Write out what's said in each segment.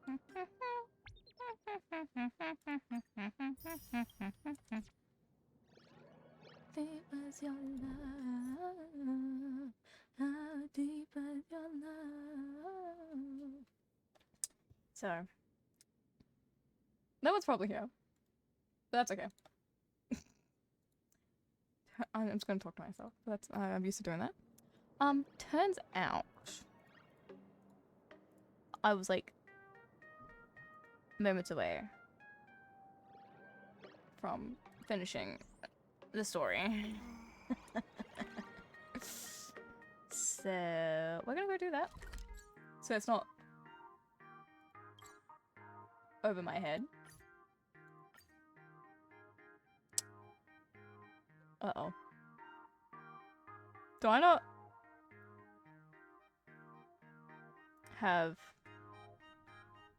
Deep is your love? How deep is your love? So, that one's probably here, but that's okay. I'm just gonna talk to myself. That's I'm used to doing that. Turns out I was like moments away from finishing the story. So we're gonna go do that. So it's not over my head. Uh-oh. Do I not have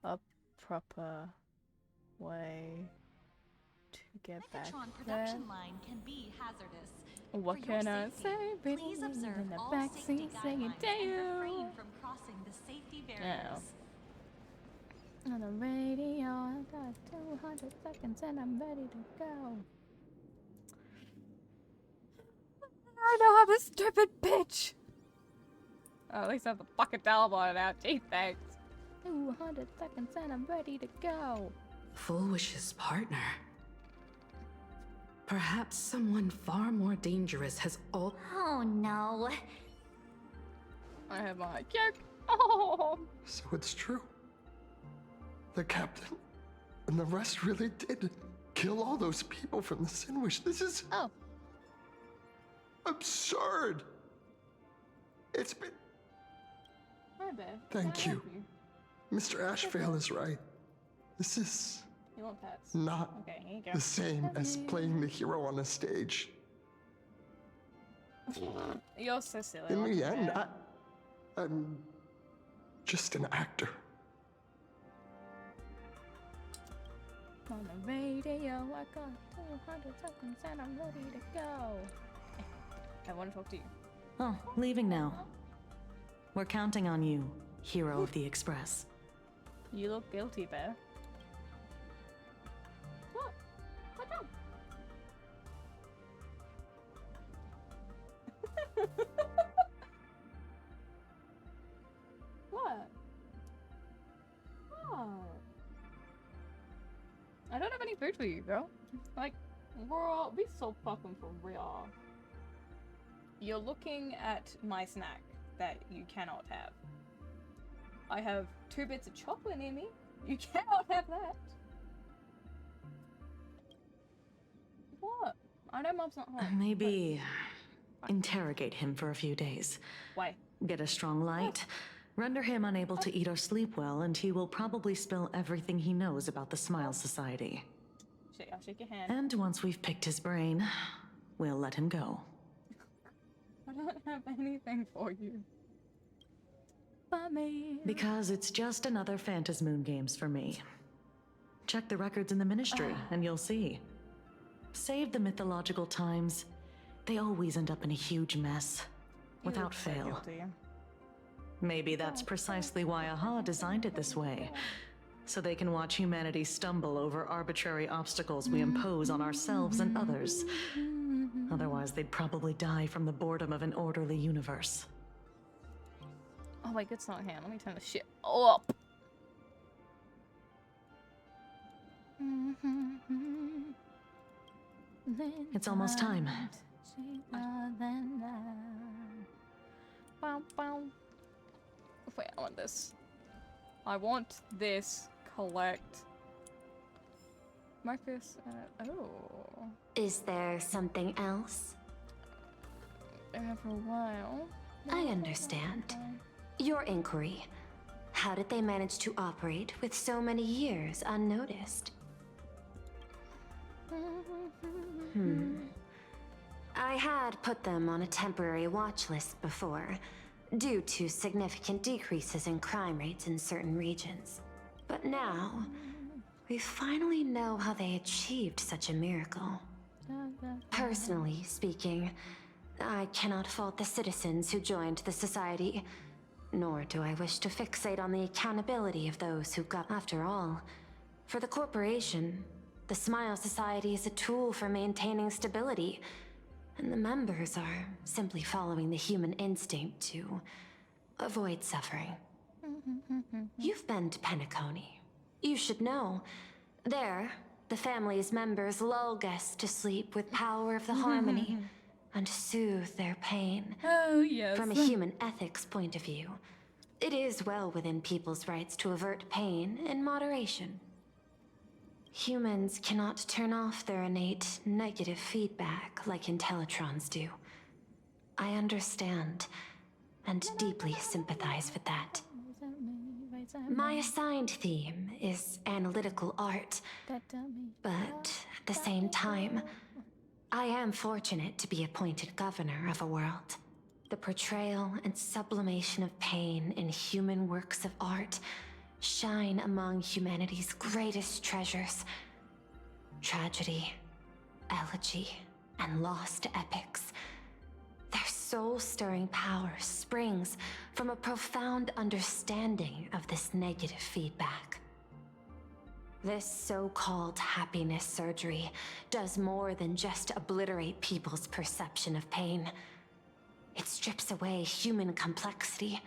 a proper way to get back there? Production line can be hazardous. What For your can I safety, say? Baby, please in observe the all backseat safety saying guidelines damn. and refrain from crossing the safety barriers. On the radio, I got 200 seconds and I'm ready to go. I know I'm a stupid bitch. Oh, at least I have the fucking telephone out. Gee, thanks. 200 seconds and I'm ready to go. Fulwish's partner. Perhaps someone far more dangerous has all. Oh no. I have my kick. Oh. So it's true. The captain and the rest really did kill all those people from the Sinwish. This is absurd. It's been. Hi, babe. Thank you. Mr. Ashvale is right. This is You want pets? not Okay, here you go. the same as playing the hero on a stage. You're so silly. In the end, Yeah. I'm just an actor. On the radio, I got 200 seconds and I'm ready to go. I want to talk to you. Oh, leaving now. We're counting on you, hero of the Express. You look guilty, Bear. What? What's wrong? What? What? I don't have any food for you, girl. Like, bro, be so fucking for real. You're looking at my snack that you cannot have. I have 2 bits of chocolate near me. You cannot have that. What? I know Mom's not home. Maybe interrogate him for a few days. Why? Get a strong light, render him unable to eat or sleep well, and he will probably spill everything he knows about the Smile Society. I'll shake your hand. And once we've picked his brain, we'll let him go. I don't have anything for you. But me. Because it's just another Phantasmoon games for me. Check the records in the Ministry, and you'll see. Save the mythological times. They always end up in a huge mess. Without fail. Maybe that's precisely why AHA designed it this way. So they can watch humanity stumble over arbitrary obstacles we impose on ourselves and others. Otherwise, they'd probably die from the boredom of an orderly universe. Oh my good song hand. Let me turn the shit up. It's almost time. Wait, I want this. I want this. Collect. Marcus, oh. Is there something else? For a while. I understand. Your inquiry. How did they manage to operate with so many years unnoticed? I had put them on a temporary watch list before, due to significant decreases in crime rates in certain regions. But now, we finally know how they achieved such a miracle. Personally speaking, I cannot fault the citizens who joined the society. Nor do I wish to fixate on the accountability of those who got. After all, for the corporation, the Smile Society is a tool for maintaining stability, and the members are simply following the human instinct to avoid suffering. You've been to Penacony. You should know. There, the family's members lull guests to sleep with power of the harmony and soothe their pain. Oh, yes. From a human ethics point of view, it is well within people's rights to avert pain in moderation. Humans cannot turn off their innate negative feedback like Intellitrons do. I understand and deeply sympathize with that. My assigned theme is analytical art, but at the same time, I am fortunate to be appointed governor of a world. The portrayal and sublimation of pain in human works of art shine among humanity's greatest treasures. Tragedy, elegy, and lost epics. Their soul-stirring power springs from a profound understanding of this negative feedback. This so-called happiness surgery does more than just obliterate people's perception of pain. It strips away human complexity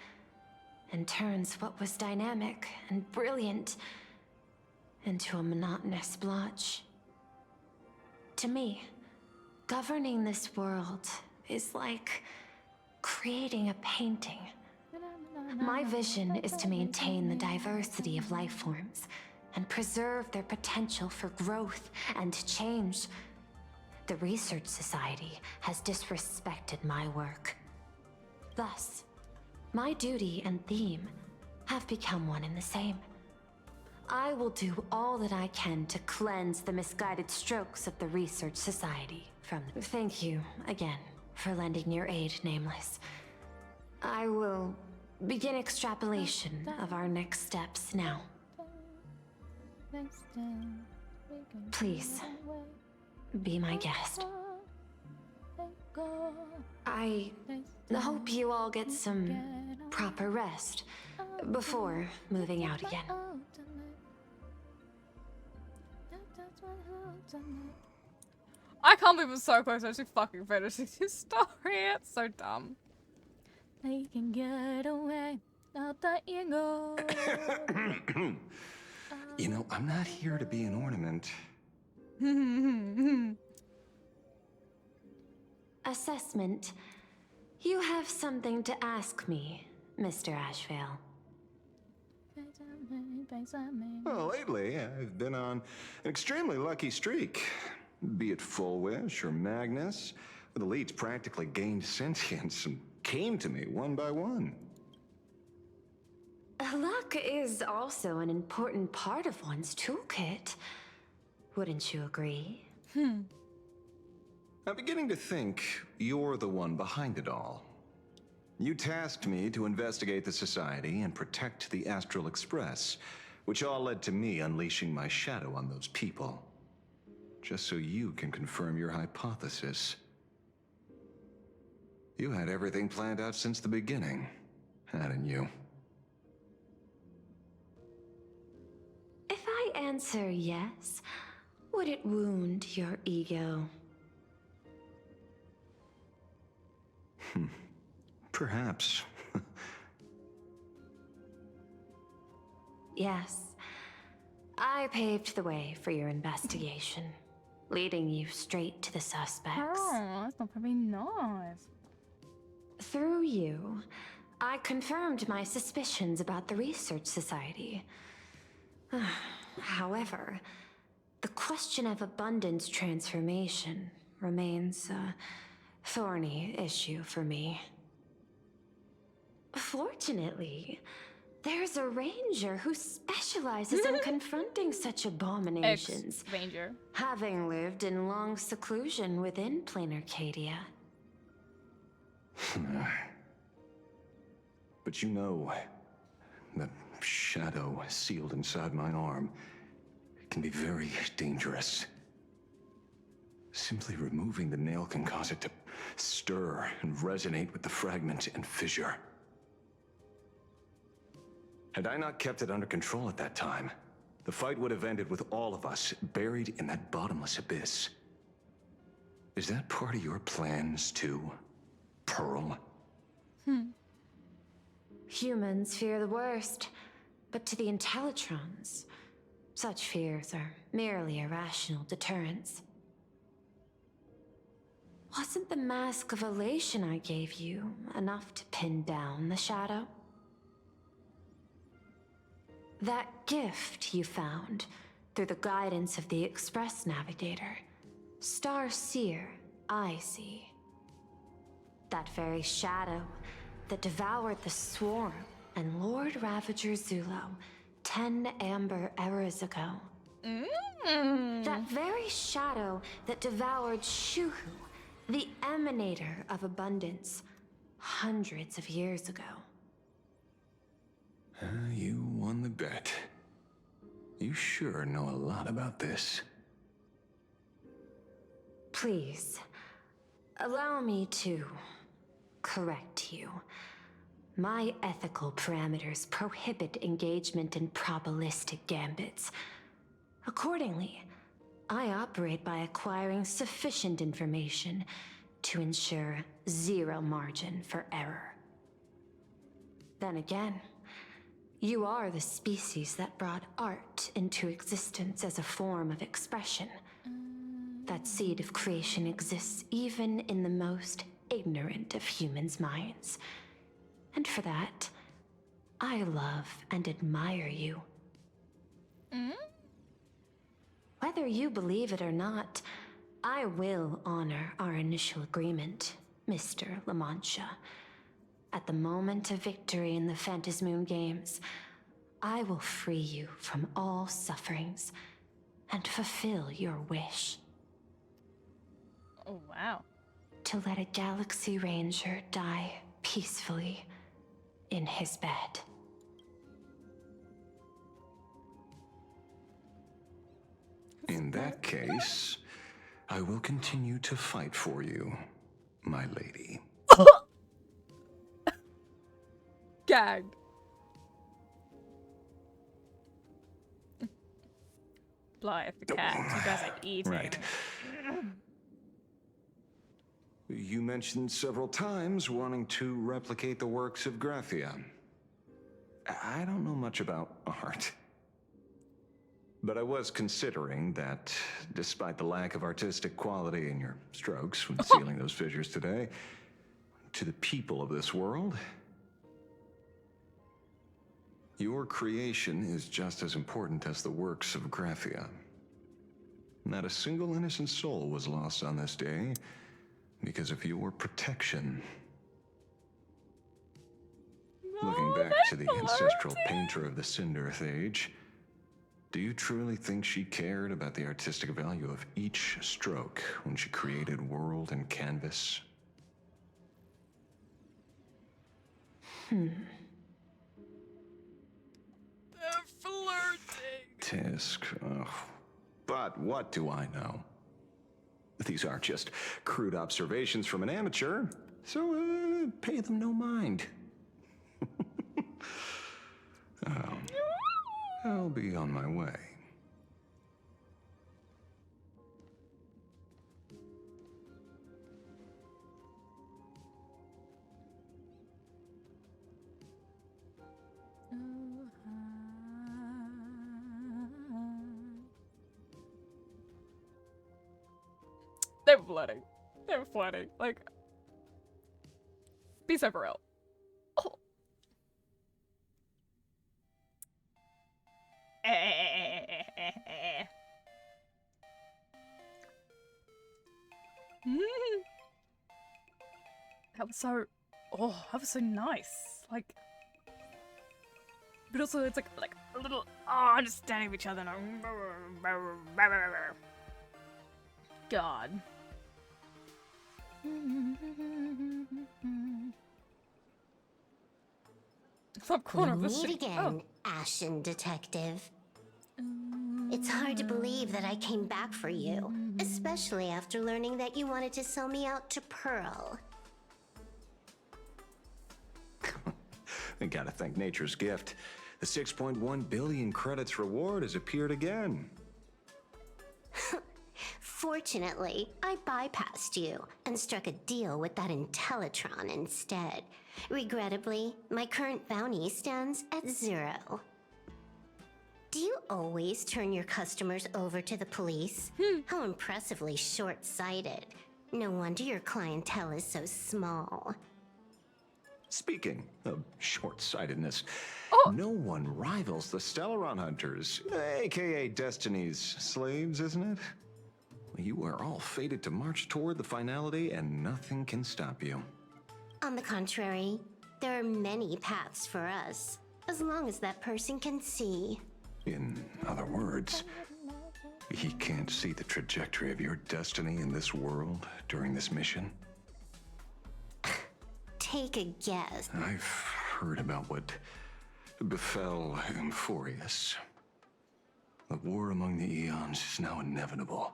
and turns what was dynamic and brilliant into a monotonous blotch. To me, governing this world is like creating a painting. My vision is to maintain the diversity of life forms and preserve their potential for growth and change. The Research Society has disrespected my work. Thus, my duty and theme have become one and the same. I will do all that I can to cleanse the misguided strokes of the Research Society from them. Thank you again for lending your aid, Nameless. I will begin extrapolation of our next steps now. Please, be my guest. I hope you all get some proper rest before moving out again. I can't believe it's so close to actually fucking finishing this story. It's so dumb. They can get away, not that you go. You know, I'm not here to be an ornament. Assessment. You have something to ask me, Mr. Ashvale. Well, lately, I've been on an extremely lucky streak. Be it Full Wish or Magnus, the elites practically gained sentience and came to me one by one. Luck is also an important part of one's toolkit. Wouldn't you agree? I'm beginning to think you're the one behind it all. You tasked me to investigate the Society and protect the Astral Express, which all led to me unleashing my shadow on those people. Just so you can confirm your hypothesis. You had everything planned out since the beginning, hadn't you? If I answer yes, would it wound your ego? Perhaps. Yes. I paved the way for your investigation, leading you straight to the suspects. Oh, that's not very nice. Through you, I confirmed my suspicions about the Research Society. However, the question of abundance transformation remains a thorny issue for me. Fortunately, there's a ranger who specializes in confronting such abominations, Ex-ranger. having lived in long seclusion within plain Arcadia. But you know, the shadow sealed inside my arm can be very dangerous. Simply removing the nail can cause it to stir and resonate with the fragment and fissure. Had I not kept it under control at that time, the fight would have ended with all of us buried in that bottomless abyss. Is that part of your plans too, Pearl? Humans fear the worst, but to the Intellitrons, such fears are merely irrational deterrents. Wasn't the mask of elation I gave you enough to pin down the shadow? That gift you found through the guidance of the Express Navigator, Star Seer, I see. That very shadow that devoured the Swarm and Lord Ravager Zulo 10 amber eras ago. That very shadow that devoured Shuhu, the Emanator of Abundance, hundreds of years ago. You won the bet. You sure know a lot about this. Please, allow me to correct you. My ethical parameters prohibit engagement in probabilistic gambits. Accordingly, I operate by acquiring sufficient information to ensure zero margin for error. Then again, you are the species that brought art into existence as a form of expression. That seed of creation exists even in the most ignorant of humans' minds. And for that, I love and admire you. Whether you believe it or not, I will honor our initial agreement, Mr. La Mancha. At the moment of victory in the Phantasmoon Games, I will free you from all sufferings and fulfill your wish. Oh, wow. To let a Galaxy Ranger die peacefully in his bed. In that case, I will continue to fight for you, my lady. Gag. Blythe the cat. You guys are eating. Right. You mentioned several times wanting to replicate the works of Graphia. I don't know much about art. But I was considering that, despite the lack of artistic quality in your strokes when sealing those fissures today, to the people of this world, your creation is just as important as the works of Graphia. Not a single innocent soul was lost on this day because of your protection. Looking back to the ancestral painter of the Cinderth Age, do you truly think she cared about the artistic value of each stroke when she created world and canvas? They're flirting. Tisk. Ugh. But what do I know? These aren't just crude observations from an amateur, so pay them no mind. I'll be on my way. They're flooding. They're flooding. Like, be so for real. Oh. That was so, that was so nice. Like, but also it's like a little understanding of each other. God. Top corner of We this meet shit. again, Ashen Detective. It's hard to believe that I came back for you, especially after learning that you wanted to sell me out to Pearl. I gotta thank nature's gift. The 6.1 billion credits reward has appeared again. Fortunately, I bypassed you and struck a deal with that Intellitron instead. Regrettably, my current bounty stands at 0. Do you always turn your customers over to the police? How impressively short-sighted. No wonder your clientele is so small. Speaking of short-sightedness, no one rivals the Stellaron Hunters, aka Destiny's slaves, isn't it? You are all fated to march toward the finality, and nothing can stop you. On the contrary, there are many paths for us, as long as that person can see. In other words, he can't see the trajectory of your destiny in this world during this mission? Take a guess. I've heard about what befell Euphorius. The war among the Eons is now inevitable.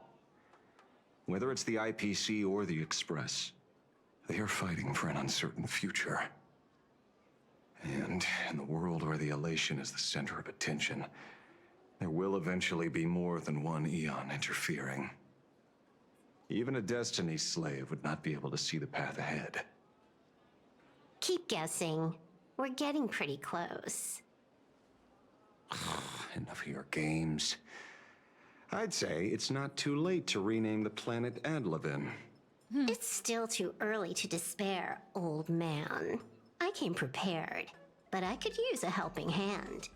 Whether it's the IPC or the Express, they are fighting for an uncertain future. And in the world where the elation is the center of attention, there will eventually be more than one Eon interfering. Even a Destiny slave would not be able to see the path ahead. Keep guessing. We're getting pretty close. Enough of your games. I'd say it's not too late to rename the planet Adlevin. It's still too early to despair, old man. I came prepared, but I could use a helping hand.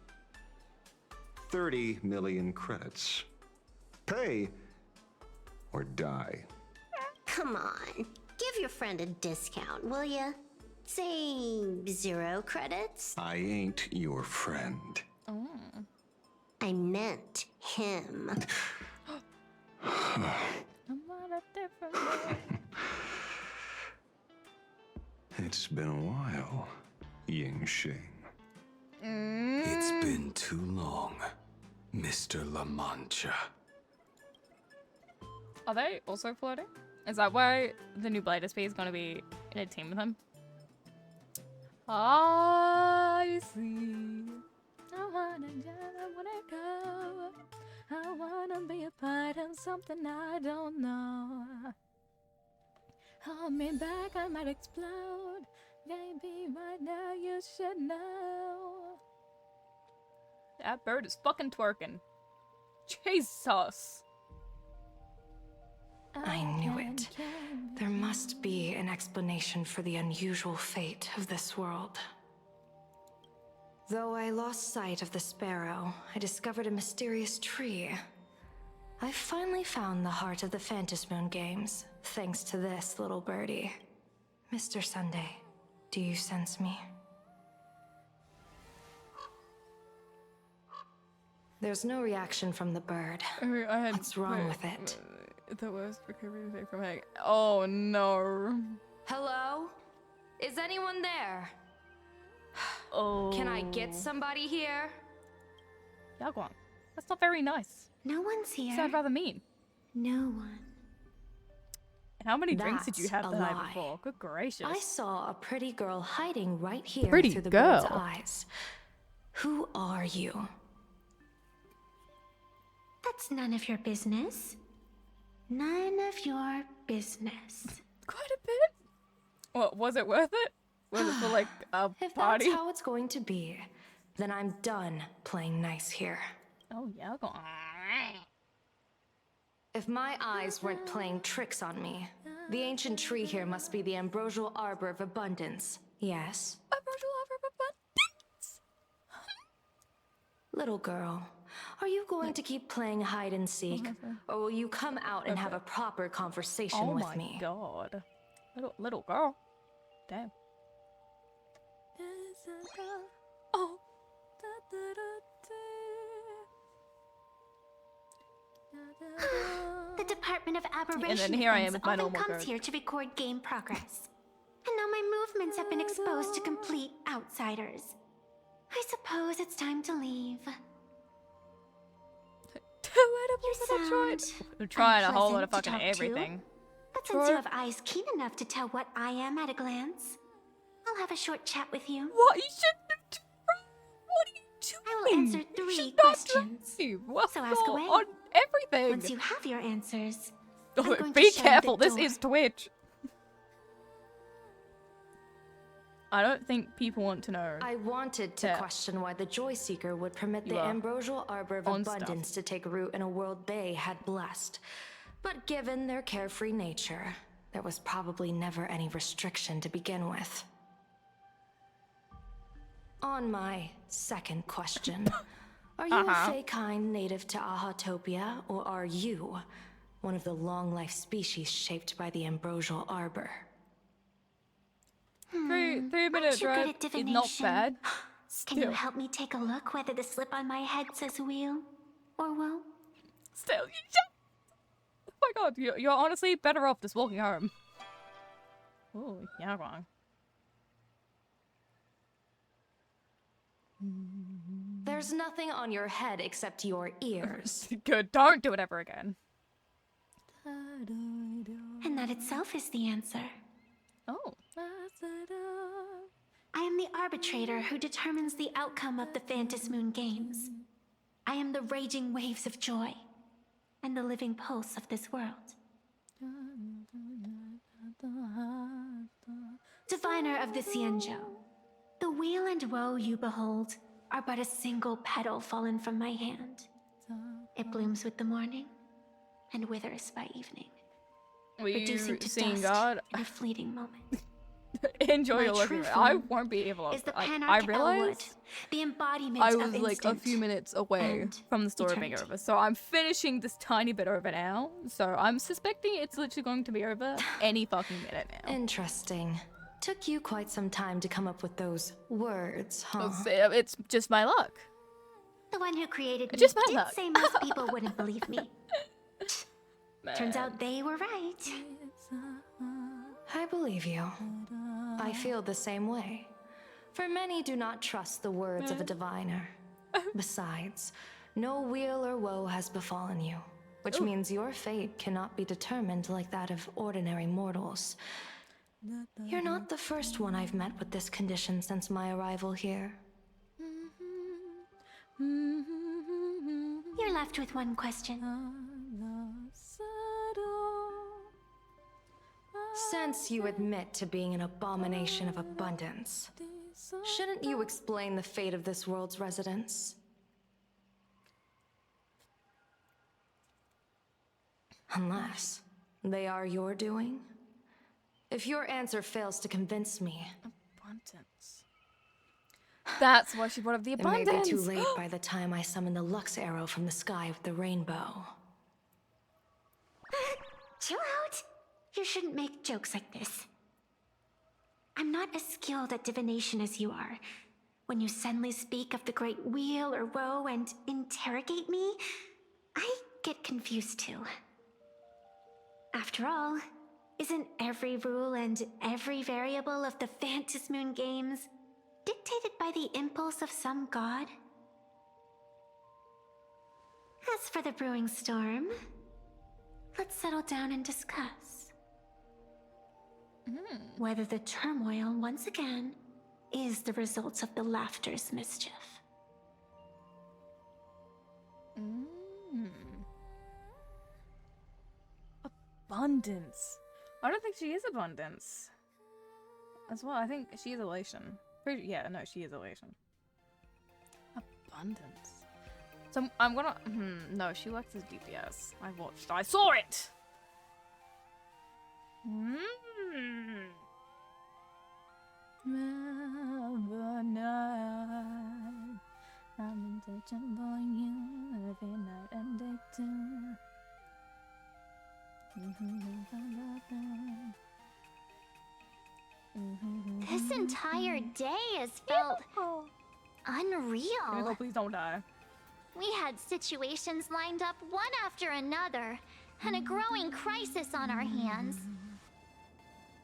30 million credits. Pay or die. Come on, give your friend a discount, will ya? Say 0 credits? I ain't your friend. I meant him. I'm not a different man. It's been a while, Ying Xing. It's been too long, Mr. La Mancha. Are they also floating? Is that why the new Blade SP is going to be in a team with him? I see. I wanna go. I wanna be a part of something I don't know. Hold me back, I might explode. Baby, right now you should know. That bird is fucking twerking. Jesus. I knew it. There must be an explanation for the unusual fate of this world. Though I lost sight of the sparrow, I discovered a mysterious tree. I finally found the heart of the Phantasmoon games, thanks to this little birdie. Mr. Sunday, do you sense me? There's no reaction from the bird. What's wrong with it? The worst recovery to take from egg. Oh no. Hello? Is anyone there? Oh. Can I get somebody here? Yagwang. That's not very nice. No one's here. Sound rather mean. No one. And how many drinks did you That's have the a night lie. before? Good gracious. I saw a pretty girl hiding right here Pretty through the girl? bird's eyes. Who are you? That's none of your business. None of your business. Quite a bit. Well, was it worth it? Was it for like a If party? that's how it's going to be, then I'm done playing nice here. Oh, Yagwang. If my eyes weren't playing tricks on me, the ancient tree here must be the ambrosial arbor of abundance. Yes? Little girl, are you going to keep playing hide and seek, or will you come out and have a proper conversation Oh with my me? god. Little girl. Damn. Oh. The Department of Aberration And then here I am Defense with my often normal comes code. here to record game progress. And now my movements have been exposed to complete outsiders. I suppose it's time to leave. You sound I'm trying a whole lot of unpleasant to fucking talk to. everything. But since you have eyes keen enough to tell what I am at a glance, I'll have a short chat with you. What? You shouldn't have. What are you doing? mean? I will answer 3 She's not questions. live. What's So ask away. on everything? Once you have your answers, Oh, I'm going be to show careful. you the This door. is Twitch. I don't think people want to know. I wanted to Yeah. question why the Joy Seeker would permit You the are ambrosial arbor of on stuff. abundance to take root in a world they had blessed. But given their carefree nature, there was probably never any restriction to begin with. On my second question, are you a Fey kind native to Ahatopia, or are you one of the long-life species shaped by the ambrosial arbor? 3 minute Aren't you drive good at is not divination? bad. Can you Still, help me take a look whether the slip on my head says wheel or woe? still. Oh my god, you're honestly better off just walking home. Oh, yeah, wrong. There's nothing on your head except your ears. Good, don't do it ever again. And that itself is the answer. Oh. I am the arbitrator who determines the outcome of the Phantasmoon Games. I am the raging waves of joy and the living pulse of this world. Diviner of the Xianzhou, the weal and woe you behold are but a single petal fallen from my hand. It blooms with the morning and withers by evening, Were reducing you to seeing dust God? in a fleeting moment. Enjoy My your looking. true I form won't be able to. Is the I Panarch Elwood, realized the embodiment I of was like a instant few minutes away and from the story being eternity. over, so I'm finishing this tiny bit over now. So I'm suspecting it's literally going to be over any fucking minute now. Interesting. Took you quite some time to come up with those words, huh? It's just my luck. The one who created me Just my did luck. say most people wouldn't believe me. Turns Man. out they were right. I believe you. I feel the same way. For many do not trust the words of a diviner. Besides, no weal or woe has befallen you, which means your fate cannot be determined like that of ordinary mortals. You're not the first one I've met with this condition since my arrival here. You're left with one question. Since you admit to being an abomination of abundance, shouldn't you explain the fate of this world's residents? Unless they are your doing? If your answer fails to convince me, Abundance. That's why she brought up the it may abundance. be too late by the time I summon the Lux arrow from the sky with the rainbow. Chill out. You shouldn't make jokes like this. I'm not as skilled at divination as you are. When you suddenly speak of the great wheel or woe and interrogate me, I get confused too. After all, isn't every rule and every variable of the Phantasmoon Games dictated by the impulse of some god? As for the brewing storm, let's settle down and discuss whether the turmoil once again is the result of the laughter's mischief. Abundance. I don't think she is abundance. As well, I think she is elation. Yeah, no, she is elation. Abundance. So I'm gonna. No, she works as DPS. I saw it. I'm searching for you every night and day too. This entire day has felt unreal. Oh, please don't die. We had situations lined up one after another, and a growing crisis on our hands.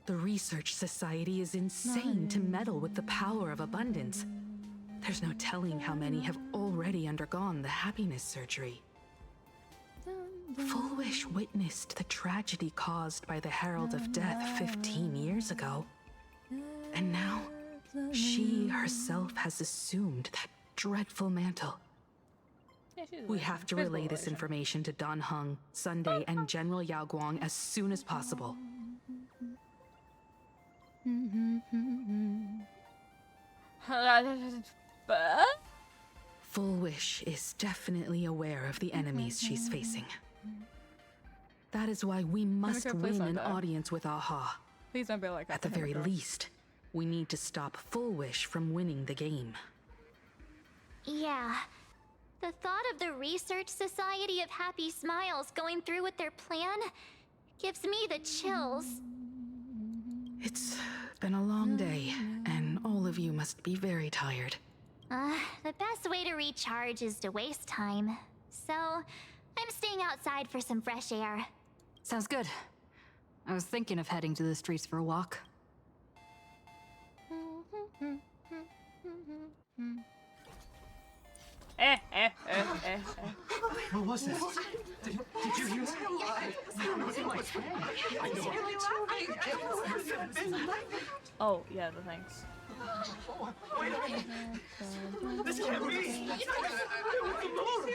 The Research Society is insane to meddle with the power of abundance. There's no telling how many have already undergone the happiness surgery. Full Wish witnessed the tragedy caused by the Herald of Death 15 years ago. And now, she herself has assumed that dreadful mantle. Yeah, she's We a have to physical relay this relation. information to Dan Heng, Sunday, and General Yao Guang as soon as possible. But Full Wish is definitely aware of the enemies she's facing. That is why we must Okay, please win don't an die. audience with Aha. please don't be like that. At the to him, very girl. least, we need to stop Full Wish from winning the game. Yeah. The thought of the Research Society of Happy Smiles going through with their plan gives me the chills. It's been a long day, and all of you must be very tired. The best way to recharge is to waste time. So, I'm staying outside for some fresh air. Sounds good. I was thinking of heading to the streets for a walk. What was that? Did you hear that? Oh, yeah, the thanks. This can't be!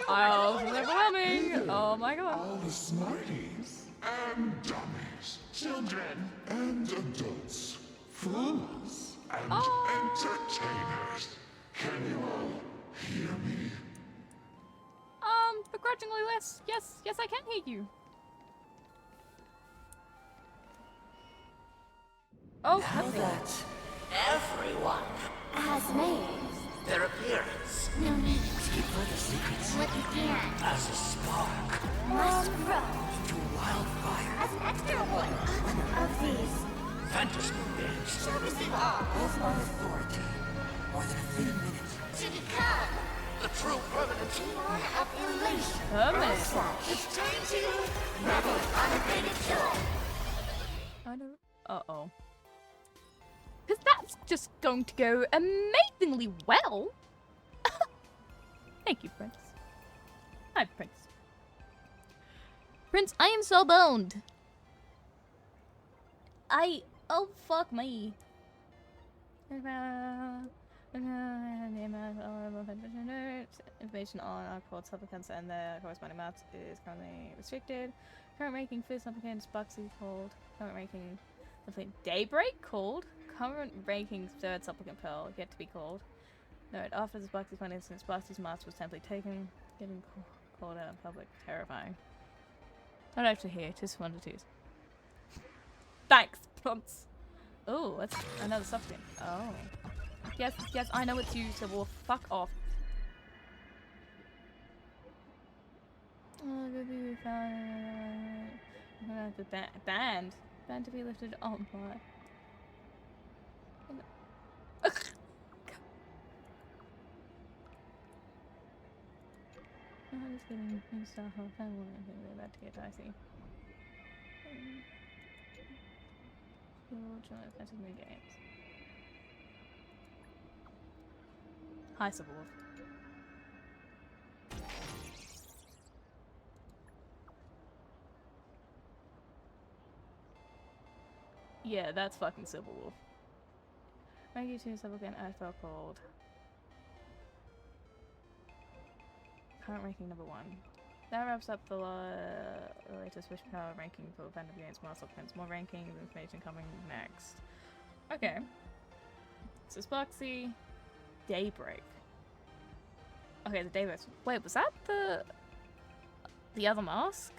Oh, this is overwhelming! Oh my god. All the smarties and dummies, children and adults, fools and entertainers. Can you all hear me? Begrudgingly less. Yes, I can hear you. Oh, Now that everyone Has made. their appearance, No need. keep further secrets What you can. as a spark Must grow. to wildfire. As an extra one of these. Fantasy games Servicing all. of my authority. More than a thin minute. To become. The true permanent One of elation. Permanent. It's time to revel unabated joy. I don't. Uh-oh. Because that's just going to go amazingly well. Thank you, Prince. Hi, Prince. Prince, I am so boned. Oh, fuck me. Information on our court supplicants and their corresponding maps is currently restricted. Current ranking for supplicants Buxy called. Current ranking something Daybreak called. Current ranking third supplicant Pearl yet to be called. Note, after this Buxy's one instance, Buxy's mask was simply taken, getting called out in public. Terrifying. Not actually here, just one to twos. Thanks, Prince. Oh, that's another supplicant. Oh. Yes, I know it's you, so we'll fuck off. Oh, we found the band to be lifted on by. I'm just kidding. I'm stuff. I'm we're about to get dicey. We'll join Fantasy Moon Games. Hi, Subwolf. Yeah, that's fucking Subwolf. Thank you to Supplicant I felt cold. Current ranking number 1. That wraps up the latest Wish Power ranking for Phantom Games. More supplements, more rankings, information coming next. Okay. So Sparksy, Daybreak. Okay, the Daybreak. Wait, was that the other mask?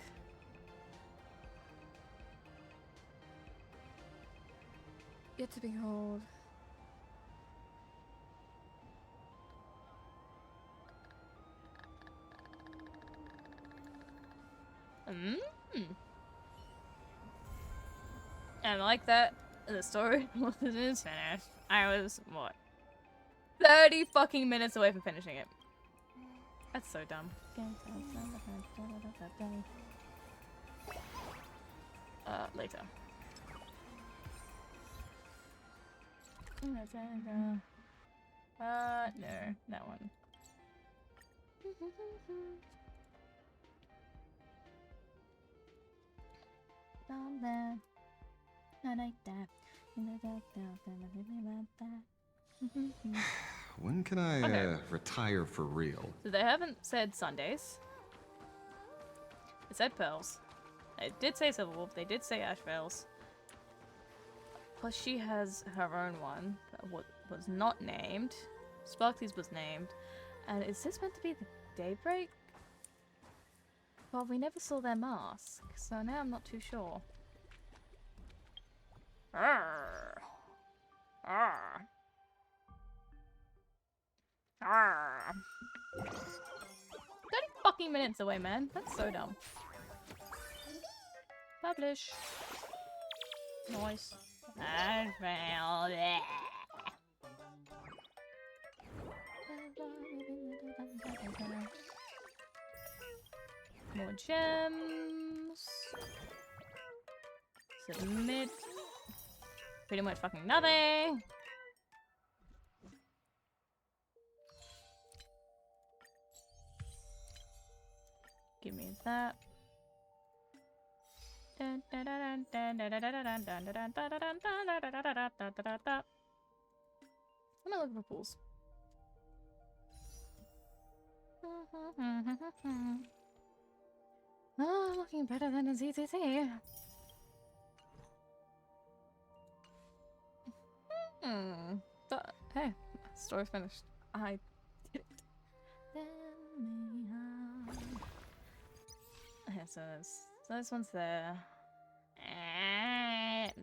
Yet to behold. And like that, the story was finished. I was, what, 30 fucking minutes away from finishing it. That's so dumb. Later. No, that one. Down there. I like that. I like that. When can I Okay. retire for real? So they haven't said Sundays. It said Pearls. They did say Silverwolf. They did say Ash Veils. Plus she has her own one that was not named. Sparkly's was named. And is this meant to be the Daybreak? Well, we never saw their mask, so now I'm not too sure. Arrgh. Arrgh. Arrgh. 30 fucking minutes away, man. That's so dumb. Publish. Nice. I failed it. More gems. Submit. Pretty much fucking nothing. Give me that. I'm gonna look for pools. Oh, looking better than a ZZZ. But hey, story finished. I did it. Okay, so this one's there.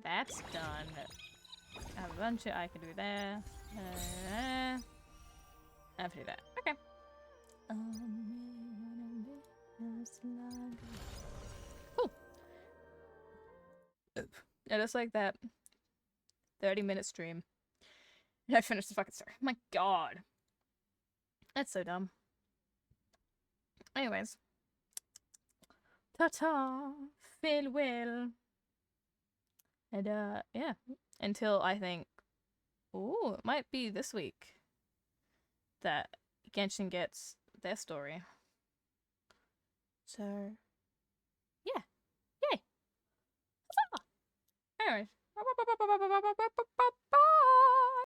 That's done. I have a bunch of I can do there. I have to do that. Okay. Cool. Yeah, just like that. 30-minute stream. And I finished the fucking story. My god. That's so dumb. Anyways. Ta-ta. Farewell. And, yeah. Until I think, ooh, it might be this week that Genshin gets their story. So, yeah. Yay. Anyways.